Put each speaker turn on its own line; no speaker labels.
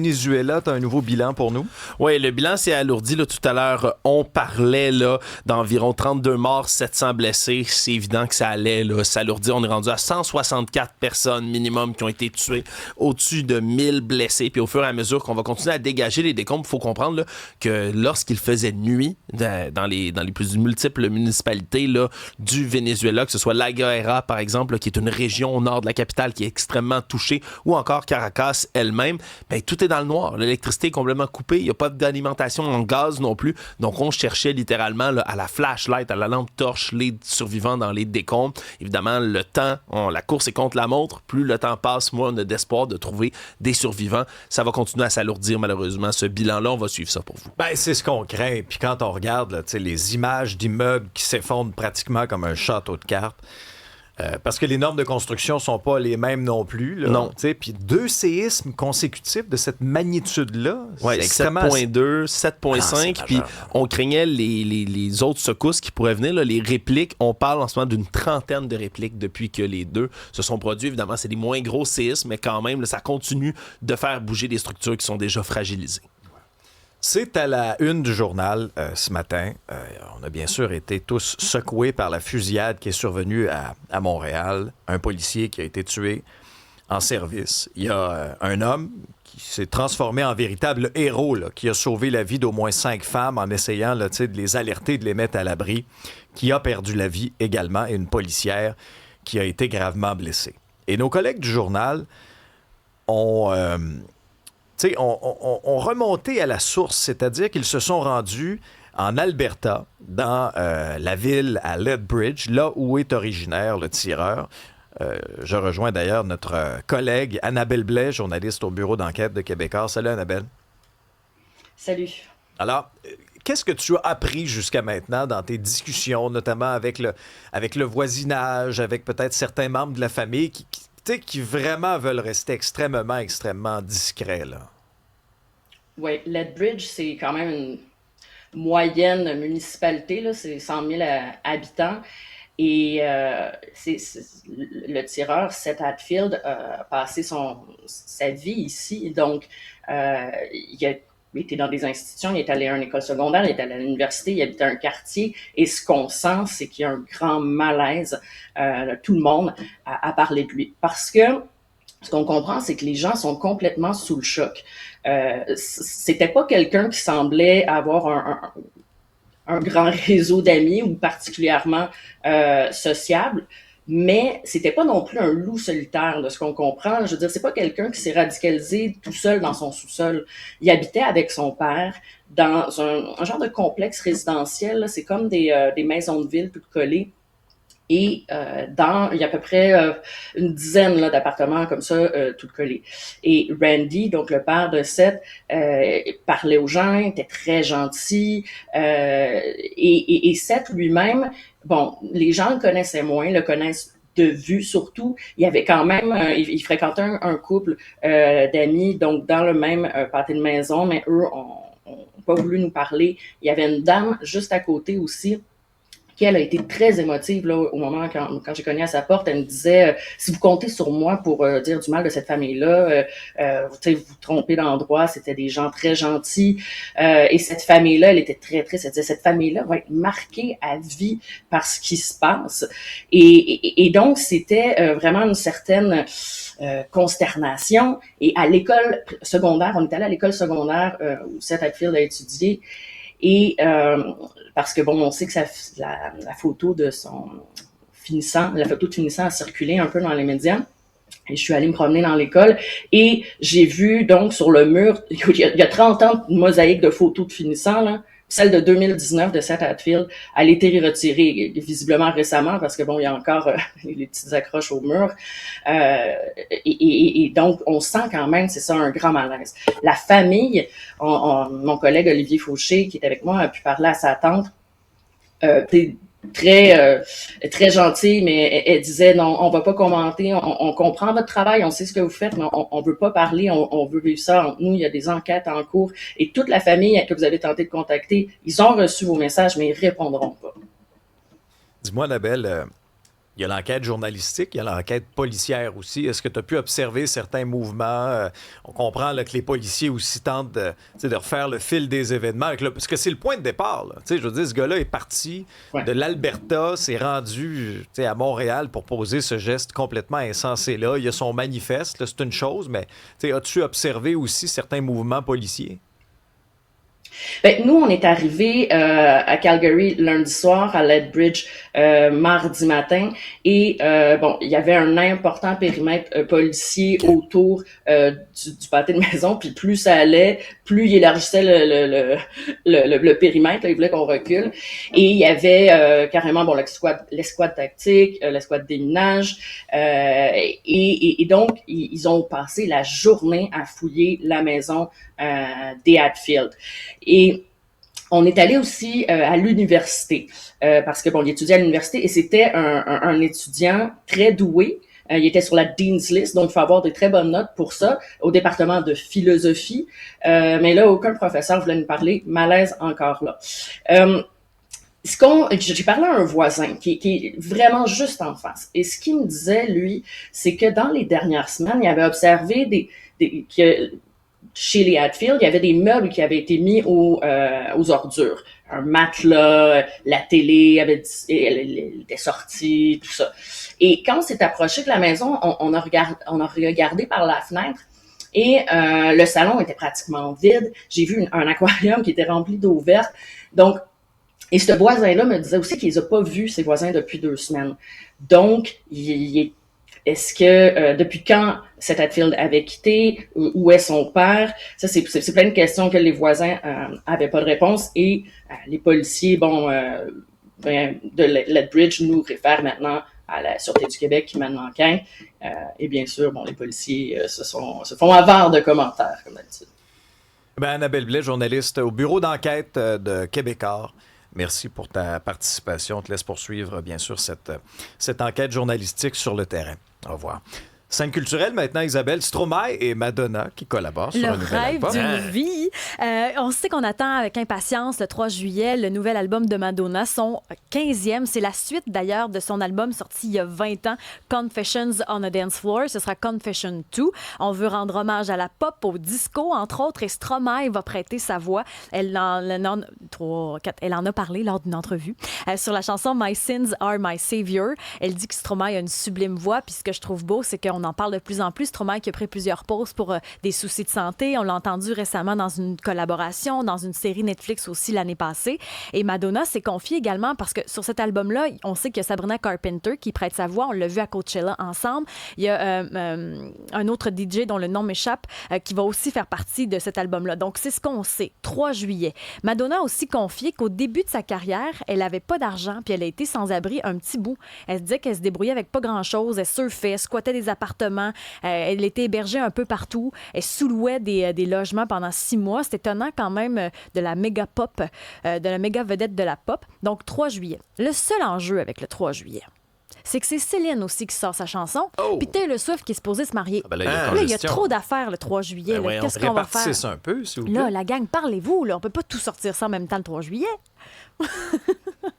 Venezuela, tu as un nouveau bilan pour nous?
Oui, le bilan s'est alourdi. Là, tout à l'heure, on parlait là, d'environ 32 morts, 700 blessés. C'est évident que ça allait s'alourdir. On est rendu à 164 personnes minimum qui ont été tuées, au-dessus de 1000 blessés. Puis au fur et à mesure qu'on va continuer à dégager les décombres, il faut comprendre là, que lorsqu'il faisait nuit dans les plus multiples municipalités là, du Venezuela, que ce soit La Guaira, par exemple, là, qui est une région au nord de la capitale qui est extrêmement touchée, ou encore Caracas elle-même, ben, tout est dans le noir. L'électricité est complètement coupée. Il n'y a pas d'alimentation en gaz non plus. Donc, on cherchait littéralement là, à la flashlight, à la lampe torche, les survivants dans les décombres. Évidemment, le temps, la course est contre la montre. Plus le temps passe, moins on a d'espoir de trouver des survivants. Ça va continuer à s'alourdir, malheureusement. Ce bilan-là, on va suivre ça pour vous.
Ben, c'est ce qu'on craint. Puis quand on regarde là, les images d'immeubles qui s'effondrent pratiquement comme un château de cartes, parce que les normes de construction sont pas les mêmes non plus. Là,
non.
Puis 2 séismes consécutifs de cette magnitude-là,
ouais,
c'est extrêmement...
7.2, 7.5, puis on craignait les autres secousses qui pourraient venir. Là, les répliques, on parle en ce moment d'une trentaine de répliques depuis que les deux se sont produits. Évidemment, c'est des moins gros séismes, mais quand même, là, ça continue de faire bouger des structures qui sont déjà fragilisées.
C'est à la une du journal ce matin. On a bien sûr été tous secoués par la fusillade qui est survenue à Montréal. Un policier qui a été tué en service. Il y a un homme qui s'est transformé en véritable héros, là, qui a sauvé la vie d'au moins 5 femmes en essayant là, de les alerter, de les mettre à l'abri, qui a perdu la vie également, et une policière qui a été gravement blessée. Et nos collègues du journal ont remonté à la source, c'est-à-dire qu'ils se sont rendus en Alberta, dans la ville à Lethbridge, là où est originaire le tireur. Je rejoins d'ailleurs notre collègue Annabelle Blais, journaliste au bureau d'enquête de Québécois. Salut Annabelle.
Salut.
Alors, qu'est-ce que tu as appris jusqu'à maintenant dans tes discussions, notamment avec le voisinage, avec peut-être certains membres de la famille qui vraiment veulent rester extrêmement discrets, là?
Oui, Lethbridge, c'est quand même une moyenne municipalité, là, c'est 100 000 habitants. Et le tireur, Seth Hatfield, a passé sa vie ici. Donc, il a été dans des institutions, il est allé à une école secondaire, il est allé à l'université, il habitait un quartier. Et ce qu'on sent, c'est qu'il y a un grand malaise, tout le monde, à parler de lui. Parce que ce qu'on comprend, c'est que les gens sont complètement sous le choc. C'était pas quelqu'un qui semblait avoir un grand réseau d'amis ou particulièrement sociable, mais c'était pas non plus un loup solitaire, de ce qu'on comprend. Je veux dire, c'est pas quelqu'un qui s'est radicalisé tout seul dans son sous-sol. Il habitait avec son père dans un genre de complexe résidentiel, là. C'est comme des maisons de ville toutes collées. Et il y a à peu près une dizaine là, d'appartements comme ça, tout collés. Et Randy, donc le père de Seth, parlait aux gens, était très gentil. Et Seth lui-même, bon, les gens le connaissaient moins, le connaissent de vue surtout. Il y avait quand même, il fréquentait un couple d'amis, donc dans le même pâté de maison, mais eux ont pas voulu nous parler. Il y avait une dame juste à côté aussi, elle a été très émotive là, au moment quand j'ai cogné à sa porte. Elle me disait si vous comptez sur moi pour dire du mal de cette famille-là, vous vous trompez d'endroit, c'était des gens très gentils. Et cette famille-là, elle était très triste. Elle disait cette famille-là va être marquée à vie par ce qui se passe. Et donc, c'était vraiment une certaine consternation. Et à l'école secondaire, on est allé à l'école secondaire où Seth Hatfield a étudié. Et parce que bon, on sait que la photo de la photo de finissant a circulé un peu dans les médias. Et je suis allée me promener dans l'école et j'ai vu donc sur le mur, il y a 30 ans de mosaïque de photos de finissant, là. Celle de 2019 de Seth Hatfield, elle a été retirée visiblement récemment parce que bon, il y a encore les petites accroches au mur. Et donc, on sent quand même, c'est ça, un grand malaise. La famille, mon collègue Olivier Fauché, qui est avec moi, a pu parler à sa tante. Très gentille, mais elle disait non, on va pas commenter, on comprend votre travail, on sait ce que vous faites, mais on veut pas parler, on veut vivre ça entre nous, il y a des enquêtes en cours, et toute la famille que vous avez tenté de contacter, ils ont reçu vos messages, mais ils répondront pas.
Dis-moi, Annabelle, Il y a l'enquête journalistique, il y a l'enquête policière aussi. Est-ce que tu as pu observer certains mouvements? On comprend là, que les policiers aussi tentent de refaire le fil des événements. Parce que c'est le point de départ. Là. Je veux dire, ce gars-là est parti de l'Alberta, s'est rendu à Montréal pour poser ce geste complètement insensé-là. Il y a son manifeste, là, c'est une chose, mais as-tu observé aussi certains mouvements policiers?
Ben, nous, on est arrivés à Calgary lundi soir, à Lethbridge mardi matin, et bon, il y avait un important périmètre policier autour du pâté de maison, puis plus ça allait, plus il élargissait le périmètre, là, il voulait qu'on recule, et il y avait carrément bon l'escouade tactique, l'escouade déminage, et donc ils ont passé la journée à fouiller la maison des Hatfield. Et on est allé aussi à l'université parce que bon, il étudiait à l'université et c'était un étudiant très doué. Il était sur la Dean's List, donc il faut avoir de très bonnes notes pour ça, au département de philosophie. Mais là, aucun professeur voulait nous parler. Malaise encore là. J'ai parlé à un voisin qui est vraiment juste en face. Et ce qu'il me disait, lui, c'est que dans les dernières semaines, il avait observé que chez les Hatfield, il y avait des meubles qui avaient été mis aux ordures. Un matelas, la télé était sortie, tout ça. Et quand on s'est approché de la maison, on a regardé par la fenêtre et le salon était pratiquement vide. J'ai vu un aquarium qui était rempli d'eau verte. Donc, et ce voisin-là me disait aussi qu'il les a pas vus, ses voisins, depuis 2 semaines. Donc, est-ce que depuis quand cet Hatfield avait quitté? Où est son père? Ça, c'est plein de questions que les voisins avaient pas de réponse. Et les policiers, de Lethbridge nous réfèrent maintenant à la Sûreté du Québec qui mène l'enquête. Et bien sûr, les policiers se font avare de commentaires, comme d'habitude.
Annabelle Blais, journaliste au bureau d'enquête de Québécois. Merci pour ta participation. On te laisse poursuivre, bien sûr, cette enquête journalistique sur le terrain. Au revoir. Scène culturelle maintenant, Isabelle. Stromae et Madonna qui collaborent sur un nouvel album.
Le rêve d'une vie. On sait qu'on attend avec impatience le 3 juillet le nouvel album de Madonna, son 15e. C'est la suite d'ailleurs de son album sorti il y a 20 ans, Confessions on a Dance Floor. Ce sera Confession 2. On veut rendre hommage à la pop, au disco, entre autres, et Stromae va prêter sa voix. Elle en a parlé lors d'une entrevue sur la chanson My Sins Are My Savior. Elle dit que Stromae a une sublime voix, puis ce que je trouve beau, c'est qu'on en parle de plus en plus. Stromae qui a pris plusieurs pauses pour des soucis de santé. On l'a entendu récemment dans une collaboration, dans une série Netflix aussi l'année passée. Et Madonna s'est confiée également parce que sur cet album-là, on sait qu'il y a Sabrina Carpenter qui prête sa voix. On l'a vu à Coachella ensemble. Il y a un autre DJ dont le nom m'échappe qui va aussi faire partie de cet album-là. Donc, c'est ce qu'on sait. 3 juillet. Madonna a aussi confié qu'au début de sa carrière, elle n'avait pas d'argent puis elle a été sans abri un petit bout. Elle se disait qu'elle se débrouillait avec pas grand-chose. Elle surfait, squattait des appartements. Elle était hébergée un peu partout. Elle sous-louait des logements pendant 6 mois. C'est étonnant quand même de la méga pop, de la méga vedette de la pop. Donc, 3 juillet. Le seul enjeu avec le 3 juillet, c'est que c'est Céline aussi qui sort sa chanson. Puis Taylor Swift qui est supposée se marier. Là, il y a trop d'affaires le 3 juillet. Qu'est-ce qu'on va faire?
Ça un peu, s'il vous plaît.
Là, la gang, parlez-vous. Là. On peut pas tout sortir ça en même temps le 3 juillet.